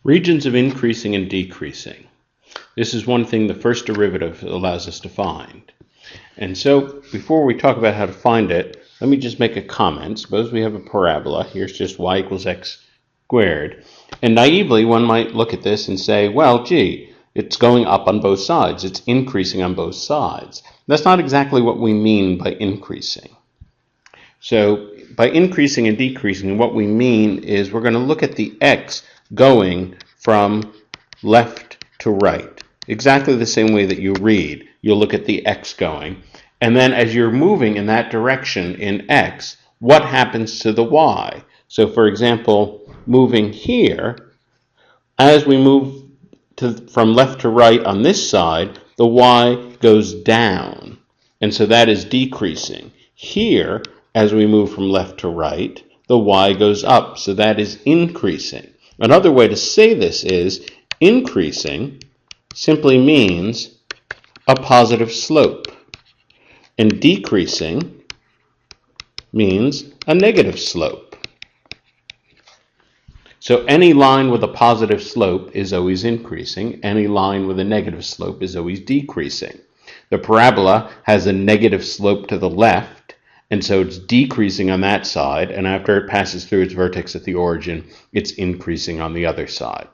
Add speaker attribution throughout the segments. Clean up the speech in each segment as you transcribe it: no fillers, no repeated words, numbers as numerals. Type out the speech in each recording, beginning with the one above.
Speaker 1: Regions of increasing and decreasing. This is one thing the first derivative allows us to find. And so before we talk about how to find it, let me just make a comment. Suppose we have a parabola. Here's just y equals x squared. And naively, one might look at this and say, well, gee, it's going up on both sides. It's increasing on both sides. That's not exactly what we mean by increasing. So by increasing and decreasing, what we mean is we're going to look at the x going from left to right. Exactly the same way that you read. You'll look at the x going. And then as you're moving in that direction in x, what happens to the y? So for example, moving here, as we move from left to right on this side, the y goes down. And so that is decreasing. Here, as we move from left to right, the y goes up. So that is increasing. Another way to say this is increasing simply means a positive slope, and decreasing means a negative slope. So any line with a positive slope is always increasing. Any line with a negative slope is always decreasing. The parabola has a negative slope to the left, and so it's decreasing on that side, and after it passes through its vertex at the origin, it's increasing on the other side.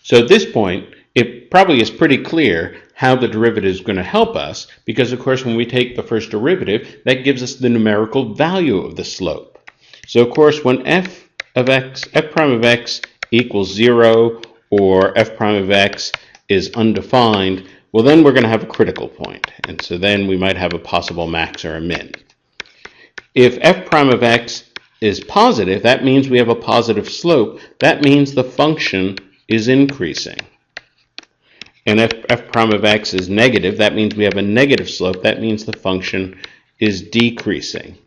Speaker 1: So at this point, it probably is pretty clear how the derivative is going to help us, because of course when we take the first derivative, that gives us the numerical value of the slope. So of course when f prime of x equals 0, or f prime of x is undefined, well then we're going to have a critical point, and so then we might have a possible max or a min. If f prime of x is positive, that means we have a positive slope. That means the function is increasing. And if f prime of x is negative, that means we have a negative slope. That means the function is decreasing.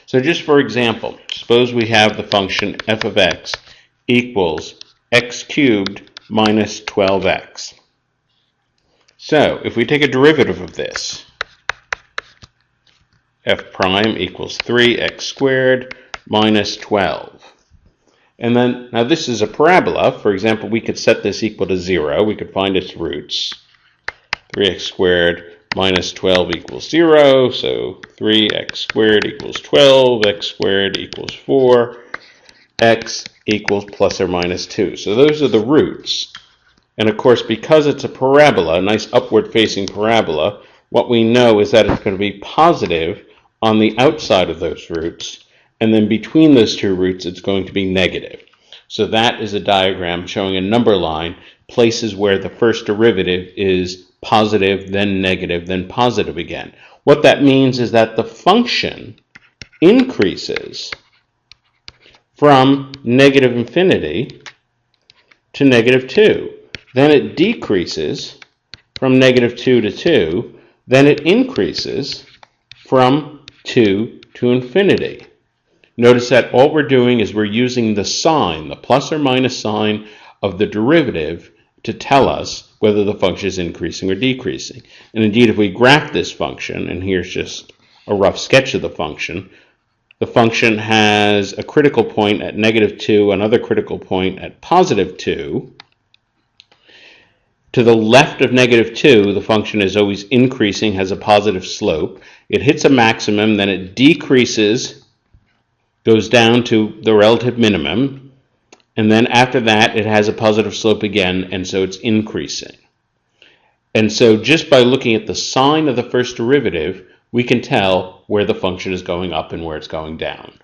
Speaker 1: So just for example, suppose we have the function f of x equals x cubed minus 12x. So if we take a derivative of this, f prime equals 3x squared minus 12. And then, now this is a parabola. For example, we could set this equal to 0. We could find its roots. 3x squared minus 12 equals 0. So 3x squared equals 12. X squared equals 4. X equals plus or minus 2. So those are the roots. And of course, because it's a parabola, a nice upward-facing parabola, what we know is that it's going to be positive on the outside of those roots. And then between those two roots, it's going to be negative. So that is a diagram showing a number line, places where the first derivative is positive, then negative, then positive again. What that means is that the function increases from negative infinity to negative 2. Then it decreases from negative 2 to 2. Then it increases from 2 to infinity. Notice that all we're doing is we're using the sign, the plus or minus sign of the derivative to tell us whether the function is increasing or decreasing. And indeed, if we graph this function, and here's just a rough sketch of the function has a critical point at negative 2, another critical point at positive 2. To the left of negative 2, the function is always increasing, has a positive slope. It hits a maximum, then it decreases, goes down to the relative minimum, and then after that it has a positive slope again, and so it's increasing. And so just by looking at the sign of the first derivative, we can tell where the function is going up and where it's going down.